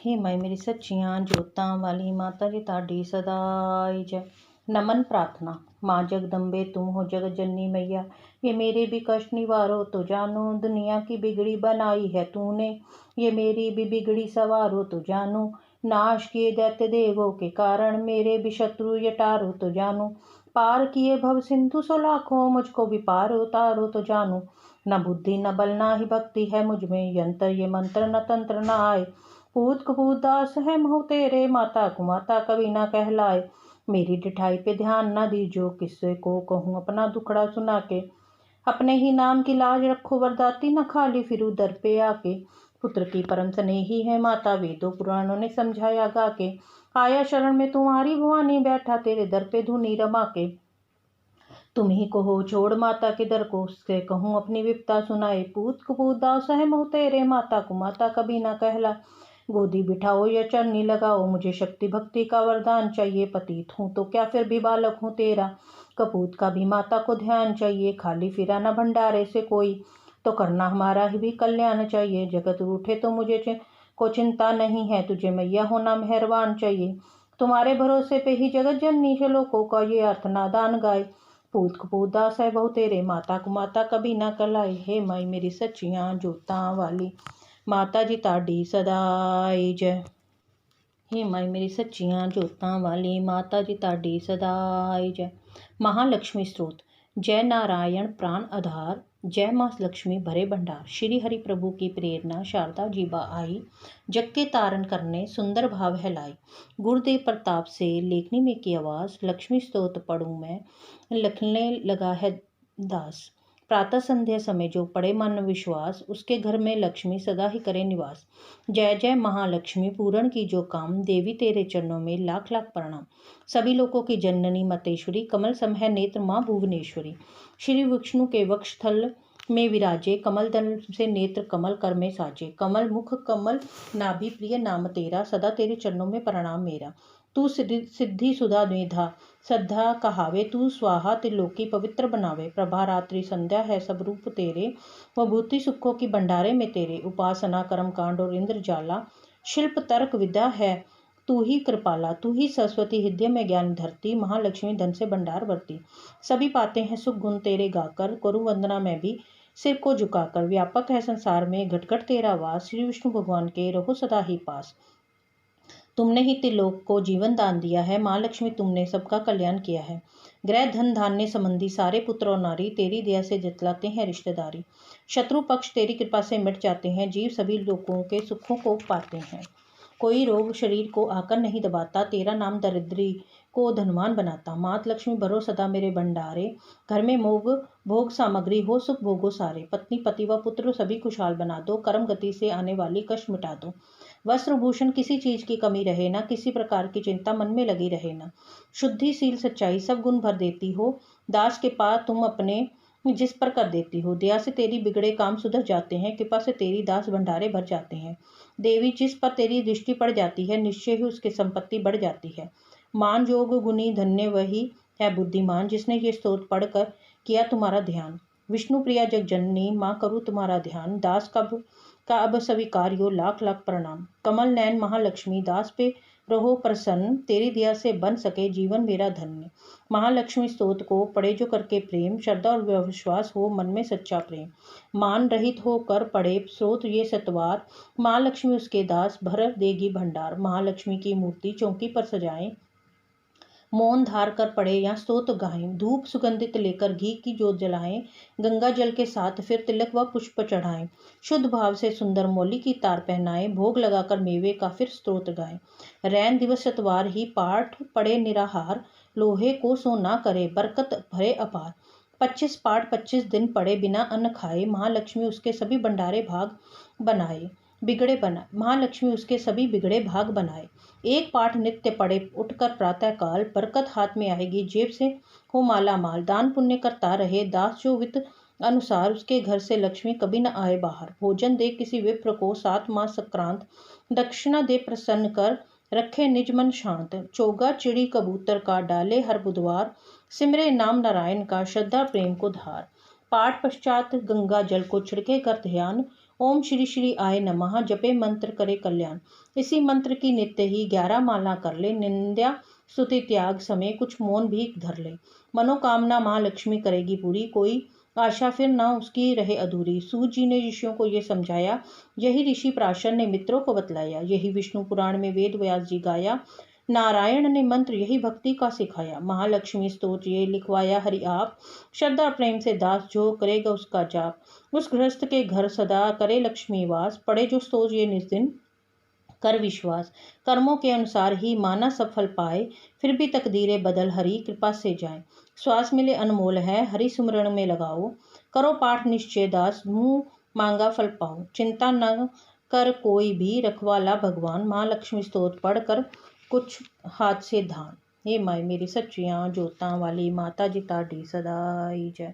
हे माई मेरी सच्चियां जोतां वाली माता जी ताड़ी सदाई जय। नमन प्रार्थना। माँ जगदम्बे तुम हो जगत जननी मैया, ये मेरे भी कष्ट निवारो तो जानो। दुनिया की बिगड़ी बनाई है तूने, ये मेरी भी बिगड़ी सवारो तो जानो। नाश किए दैत्य देवों के कारण, मेरे भी शत्रु यटारो तो जानो। पार किए भव सिंधु सो लाखों, मुझको भी पार उतारो तो जानो। न बुद्धि न बल ना ही भक्ति है मुझ में, यंत्र ये मंत्र न तंत्र न आए। पूत कपूत दास है महु तेरे, माता कुमाता कभी ना कहलाए। मेरी डिठाई पे ध्यान न दीजो, किससे को कहूँ अपना दुखड़ा सुना के। अपने ही नाम की लाज रखो वरदाती, न खाली फिरू दर पे आके। पुत्र की परम स्नेही है माता, वेदों पुराणों ने समझाया गा के। आया शरण में तुम्हारी भवानी, बैठा तेरे दर पे धुनी रमा के। तुम ही को हो छोड़ माता के दर को, उससे कहूँ अपनी विपता सुनाए। पूत कपूत दास है महु तेरे, माता कुमाता कभी ना कहला। गोदी बिठाओ या चरनी लगाओ, मुझे शक्ति भक्ति का वरदान चाहिए। पतित हूँ तो क्या फिर भी बालक हूँ तेरा, कपूत का भी माता को ध्यान चाहिए। खाली फिरा न भंडारे से कोई, तो करना हमारा ही भी कल्याण चाहिए। जगत रूठे तो मुझे को चिंता नहीं है, तुझे मैया होना मेहरबान चाहिए। तुम्हारे भरोसे पे ही जगत जननी से लोगों का ये अर्थनादान गाए। पूत कपूत दास है बहु तेरे, माता कुमाता कभी ना कहलाए। हे माई मेरी सच्चियां जोतां वाली, माता जी ताड़ी सदाई जय। हे माई मेरी सच्चियां जोतां वाली, माता जी ताड़ी सदाई जय। महालक्ष्मी स्तोत्र। जय नारायण प्राण आधार, जय माँ लक्ष्मी भरे भंडार। श्री हरि प्रभु की प्रेरणा शारदा जीबा आई, जग के तारण करने सुंदर भाव है लाई। गुरुदेव प्रताप से लेखनी में की आवाज़, लक्ष्मी स्तोत्र पढ़ूं मैं लिखने लगा है दास। प्रातः संध्या समय जो पड़े मन विश्वास, उसके घर में लक्ष्मी सदा ही करे निवास। जय जय महालक्ष्मी पूरण की जो काम, देवी तेरे चरणों में लाख लाख प्रणाम। सभी लोगों की जननी मतेश्वरी, कमल सम है नेत्र माँ भुवनेश्वरी। श्री विष्णु के वक्षस्थल में विराजे, कमल दल से नेत्र कमल कर में साजे। कमल मुख कमल नाभि प्रिय नाम तेरा, सदा तेरे चरणों में प्रणाम मेरा। तू सिद्धि सुधा मेधा श्रद्धा कहावे, तू स्वाहा त्रिलोकी पवित्र बनावे। प्रभा रात्रि संध्या है सब रूप तेरे, वह भूति सुखों की भंडारे में तेरे। उपासना कर्म कांड और इंद्र जाला, शिल्प तर्क विद्या है तू ही कृपाला। तू ही सरस्वती हृदय में ज्ञान धरती, महालक्ष्मी धन से भंडार भरती। सभी पाते हैं सुख गुण तेरे गाकर, करूं वंदना मैं भी सिर को झुकाकर। व्यापक है संसार में घट घट तेरा वास, श्री विष्णु भगवान के रहो सदा ही पास। तुमने ही त्रिलोक को जीवन दान दिया है, माँ लक्ष्मी तुमने सबका कल्याण किया है। ग्रह धन धान्य संबंधी सारे पुत्र और नारी, तेरी दया से जतलाते हैं रिश्तेदारी। शत्रु पक्ष तेरी कृपा से मिट जाते हैं, जीव सभी लोगों के सुखों को पाते हैं। कोई रोग शरीर को आकर नहीं दबाता, तेरा नाम दरिद्री को धनवान बनाता। मात लक्ष्मी भरो सदा मेरे भंडारे, घर में मोग भोग सामग्री हो सुख भोगो सारे। पत्नी पति व पुत्र सभी खुशहाल बना दो, कर्म गति से आने वाली कष्ट मिटा दो। वस्त्र भूषण किसी चीज की कमी रहे ना, किसी प्रकार की चिंता मन में लगी रहे ना। शुद्धि सील सच्चाई सब गुण भर देती हो, दास के पास तुम अपने जिस पर कर देती हो। दया से तेरी बिगड़े काम सुधर जाते हैं, कृपा से तेरी दास भंडारे भर जाते हैं। देवी जिस पर तेरी दृष्टि पड़ जाती है, निश्चय ही उसकी संपत्ति बढ़ जाती है। मान जोग गुणी धन्य वही है बुद्धिमान, जिसने ये स्तोत्र पढ़कर किया तुम्हारा ध्यान। विष्णु प्रिया जग जननी माँ करूँ तुम्हारा ध्यान, दास का अब स्वीकार्यो लाख लाख प्रणाम। कमल नैन महालक्ष्मी दास पे रहो प्रसन्न, तेरी दया से बन सके जीवन मेरा धन्य। महालक्ष्मी स्तोत्र को पढ़े जो करके प्रेम, श्रद्धा और विश्वास हो मन में सच्चा प्रेम। मान रहित होकर पढ़े स्तोत्र ये सतवार, माँ लक्ष्मी उसके दास भर देगी भंडार। महालक्ष्मी की मूर्ति चौकी पर सजाएं, मौन धार कर पड़े या स्तोत्र गाएं। धूप सुगंधित लेकर घी की जोत जलाएं, गंगा जल के साथ फिर तिलक व पुष्प चढ़ाएं। शुद्ध भाव से सुंदर मौली की तार पहनाएं, भोग लगाकर मेवे का फिर स्तोत्र गाएं। रैन दिवस सतवार ही पाठ पड़े निराहार, लोहे को सो ना करे बरकत भरे अपार। 25 पाठ 25 दिन पड़े बिना अन्न खाए, महालक्ष्मी उसके सभी भंडारे भाग बनाए महालक्ष्मी उसके सभी बिगड़े भाग बनाए। एक पाठ नित्य पढ़े उठकर प्रातः काल, बरकत हाथ में आएगी जेब से हो माला माल। दान पुण्य करता रहे दास जो वित्त अनुसार, उसके घर से लक्ष्मी कभी न आए बाहर। भोजन दे किसी विप्र को 7 मास संक्रांत, दक्षिणा दे प्रसन्न कर रखे निज मन शांत। चोगा चिड़ी कबूतर का डाले हर बुधवार, सिमरे नाम नारायण का श्रद्धा प्रेम को धार। पाठ पश्चात गंगा जल को छिड़के कर ध्यान, ओम श्री श्री आय नमः जपे मंत्र करे कल्याण। इसी मंत्र की नित्य ही 11 माला कर ले, निंदा स्तुति त्याग समय कुछ मौन भी धर ले। मनोकामना माँ लक्ष्मी करेगी पूरी, कोई आशा फिर ना उसकी रहे अधूरी। सूत जी ने ऋषियों को ये समझाया, यही ऋषि प्राशर ने मित्रों को बतलाया। यही विष्णु पुराण में वेद व्यास जी गाया, नारायण ने मंत्र यही भक्ति का सिखाया। महालक्ष्मी स्तोत्र ये लिखवाया हरि आप, श्रद्धा प्रेम से दास जो करेगा उसका जाप। उस गृहस्थ के घर सदा करे लक्ष्मी वास, पढ़े जो स्तोत्र ये निज दिन कर विश्वास। कर्मों के अनुसार ही माना सफल पाए, फिर भी तकदीरें बदल हरि कृपा से जाए। श्वास मिले अनमोल है, हरि सुमरण में लगाओ। करो पाठ निश्चय दास, मुँह मांगा फल पाओ। चिंता न कर कोई भी, रखवाला भगवान। माँ लक्ष्मी स्तोत्र पढ़कर कुछ हाथ से धान। हे माई मेरी सच्चियाँ जोतां वाली माता जी ताड़ी सदाई जय।